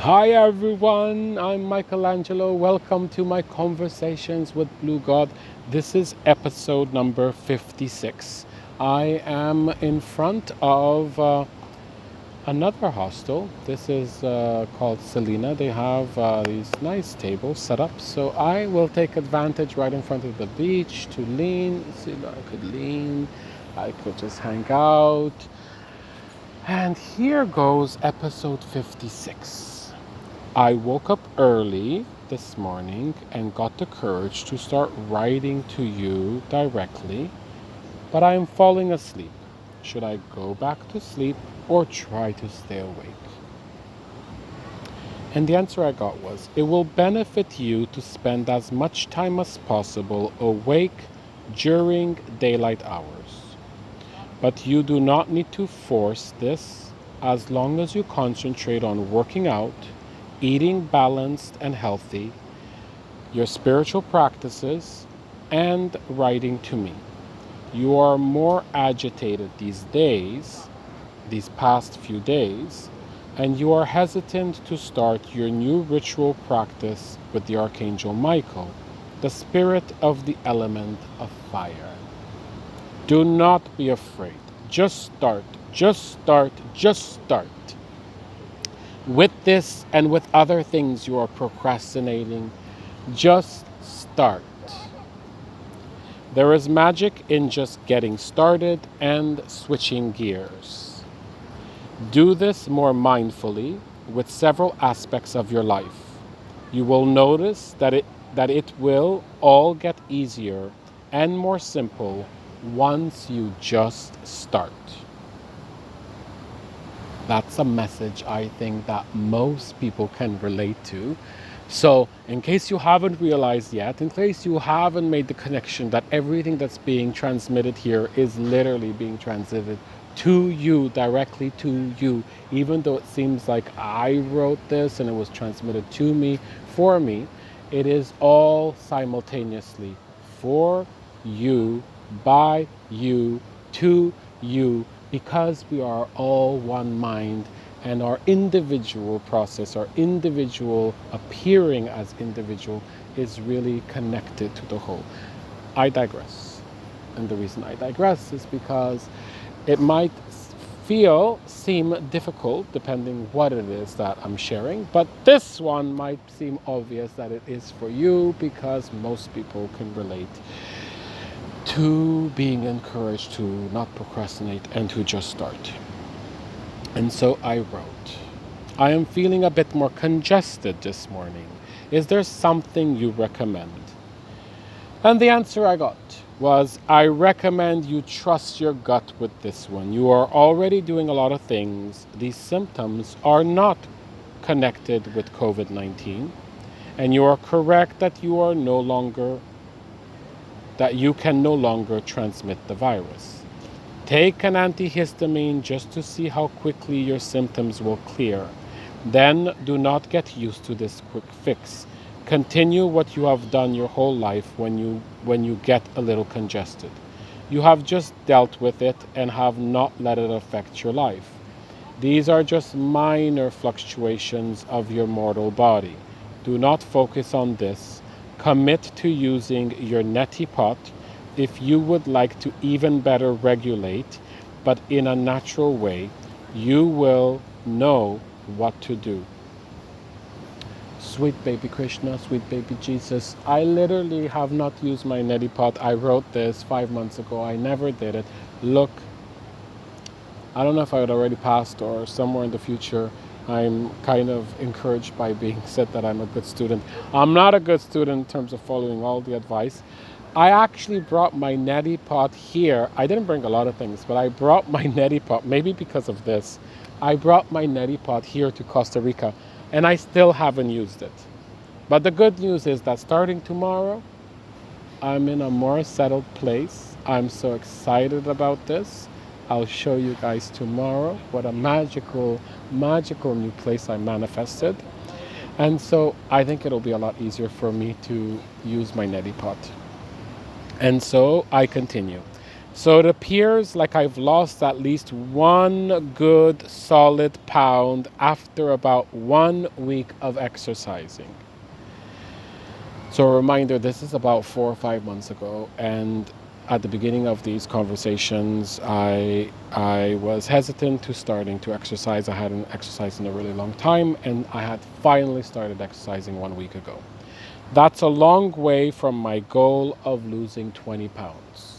Hi everyone, I'm Michelangelo. Welcome to my conversations with BlueGod. This is episode number 56. I am in front of another hostel. This is called Selena. They have these nice tables set up. So I will take advantage right in front of the beach to lean. See, I could lean. I could just hang out. And here goes episode 56. I woke up early this morning and got the courage to start writing to you directly, but I am falling asleep. Should I go back to sleep or try to stay awake? And the answer I got was, it will benefit you to spend as much time as possible awake during daylight hours. But you do not need to force this as long as you concentrate on working out, eating balanced and healthy, your spiritual practices, and writing to me. You are more agitated these past few days, and you are hesitant to start your new ritual practice with the Archangel Michael, the spirit of the element of fire. Do not be afraid. Just start, just start, just start. With this and with other things you are procrastinating, just start. There is magic in just getting started and switching gears. Do this more mindfully with several aspects of your life. You will notice that it will all get easier and more simple once you just start. That's a message I think that most people can relate to. So, in case you haven't realized yet, in case you haven't made the connection that everything that's being transmitted here is literally being transmitted to you, directly to you, even though it seems like I wrote this and it was transmitted to me, for me, it is all simultaneously for you, by you, to you, because we are all one mind, and our individual process, our individual appearing as individual, is really connected to the whole. I digress. And the reason I digress is because it might seem difficult depending what it is that I'm sharing, but this one might seem obvious that it is for you because most people can relate to being encouraged to not procrastinate and to just start. And so I wrote, I am feeling a bit more congested this morning. Is there something you recommend? And the answer I got was, I recommend you trust your gut with this one. You are already doing a lot of things. These symptoms are not connected with COVID-19. And you are correct that you can no longer transmit the virus. Take an antihistamine just to see how quickly your symptoms will clear. Then do not get used to this quick fix. Continue what you have done your whole life when you get a little congested. You have just dealt with it and have not let it affect your life. These are just minor fluctuations of your mortal body. Do not focus on this. Commit to using your neti pot if you would like to even better regulate, but in a natural way. You will know what to do. Sweet baby Krishna, sweet baby Jesus. I literally have not used my neti pot. I wrote this 5 months ago. I never did it. Look, I don't know if I had already passed or somewhere in the future. I'm kind of encouraged by being said that I'm a good student. I'm not a good student in terms of following all the advice. I actually brought my neti pot here. I didn't bring a lot of things, but I brought my neti pot, maybe because of this. I brought my neti pot here to Costa Rica, and I still haven't used it. But the good news is that starting tomorrow, I'm in a more settled place. I'm so excited about this. I'll show you guys tomorrow what a magical new place I manifested. And so I think it'll be a lot easier for me to use my neti pot. And so I continue. So it appears like I've lost at least 1 good solid pound after about 1 week of exercising. So a reminder, this is about 4 or 5 months ago, and at the beginning of these conversations, I was hesitant to starting to exercise. I hadn't exercised in a really long time, and I had finally started exercising 1 week ago. That's a long way from my goal of losing 20 pounds.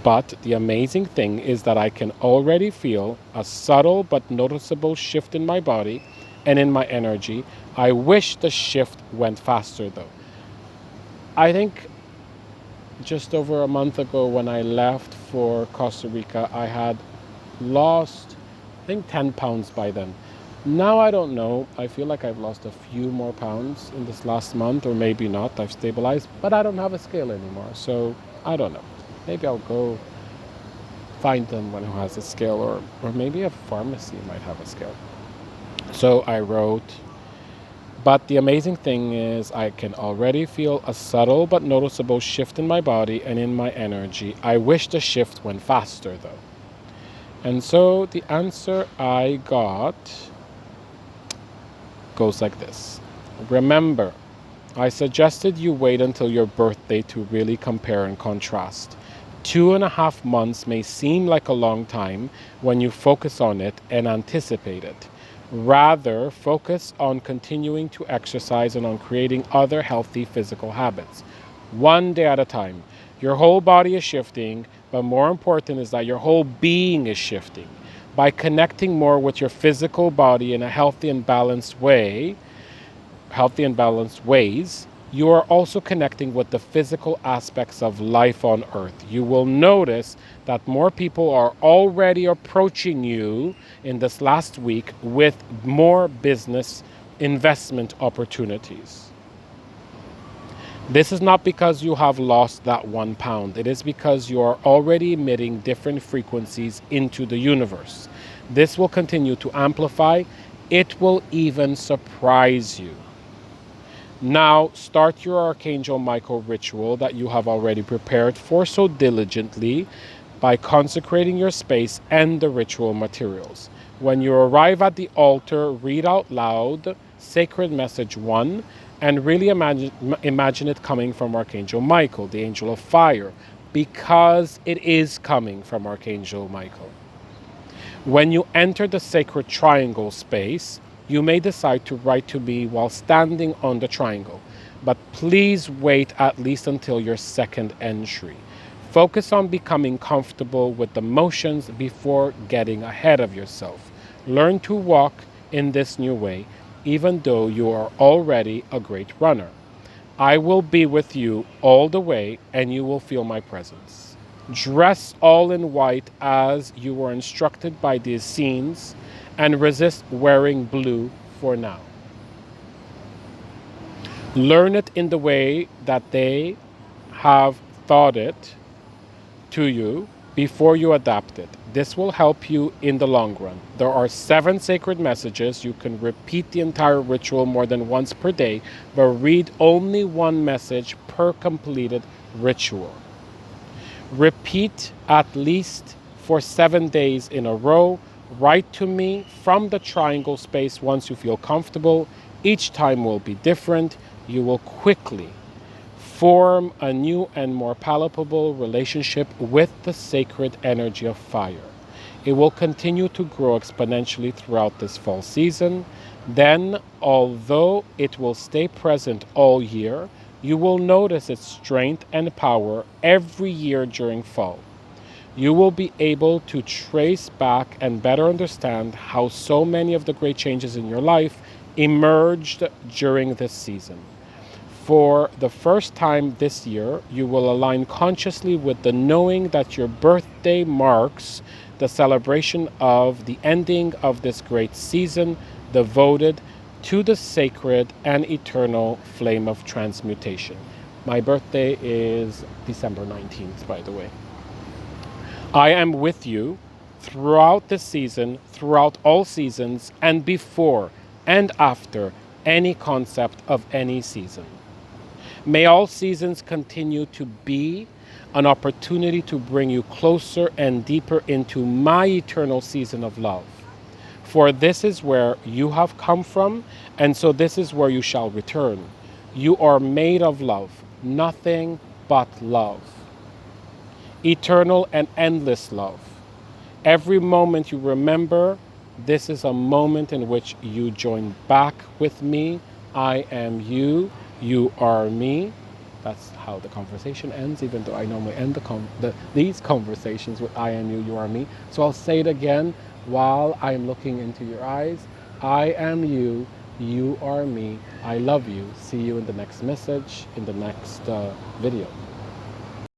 But the amazing thing is that I can already feel a subtle but noticeable shift in my body and in my energy. I wish the shift went faster though. I think just over a month ago when I left for Costa Rica, I had lost, I think, 10 pounds by then. Now I don't know. I feel like I've lost a few more pounds in this last month, or maybe not. I've stabilized, but I don't have a scale anymore. So I don't know. Maybe I'll go find someone who has a scale, or maybe a pharmacy might have a scale. So I wrote, but the amazing thing is I can already feel a subtle but noticeable shift in my body and in my energy. I wish the shift went faster though. And so the answer I got goes like this. Remember, I suggested you wait until your birthday to really compare and contrast. 2.5 months may seem like a long time when you focus on it and anticipate it. Rather, focus on continuing to exercise and on creating other healthy physical habits. One day at a time. Your whole body is shifting, but more important is that your whole being is shifting. By connecting more with your physical body in a healthy and balanced ways, you are also connecting with the physical aspects of life on earth. You will notice that more people are already approaching you in this last week with more business investment opportunities. This is not because you have lost that 1 pound. It is because you are already emitting different frequencies into the universe. This will continue to amplify. It will even surprise you. Now start your Archangel Michael ritual that you have already prepared for so diligently by consecrating your space and the ritual materials. When you arrive at the altar, read out loud Sacred Message 1 and really imagine it coming from Archangel Michael, the angel of fire, because it is coming from Archangel Michael. When you enter the sacred triangle space, you may decide to write to me while standing on the triangle, but please wait at least until your second entry. Focus on becoming comfortable with the motions before getting ahead of yourself. Learn to walk in this new way, even though you are already a great runner. I will be with you all the way, and you will feel my presence. Dress all in white as you were instructed by the Essenes, and resist wearing blue for now. Learn it in the way that they have taught it to you before you adapt it. This will help you in the long run. There are 7 sacred messages. You can repeat the entire ritual more than once per day, but read only one message per completed ritual. Repeat at least for 7 days in a row. Write to me from the triangle space once you feel comfortable. Each time will be different. You will quickly form a new and more palpable relationship with the sacred energy of fire. It will continue to grow exponentially throughout this fall season. Then, although it will stay present all year, you will notice its strength and power every year during fall. You will be able to trace back and better understand how so many of the great changes in your life emerged during this season. For the first time this year, you will align consciously with the knowing that your birthday marks the celebration of the ending of this great season devoted to the sacred and eternal flame of transmutation. My birthday is December 19th, by the way. I am with you throughout this season, throughout all seasons, and before and after any concept of any season. May all seasons continue to be an opportunity to bring you closer and deeper into my eternal season of love. For this is where you have come from, and so this is where you shall return. You are made of love, nothing but love. Eternal and endless love. Every moment you remember, this is a moment in which you join back with me. I am you, you are me. That's how the conversation ends, even though I normally end these conversations with I am you, you are me. So I'll say it again while I am looking into your eyes. I am you, you are me. I love you. See you in the next message, in the next video.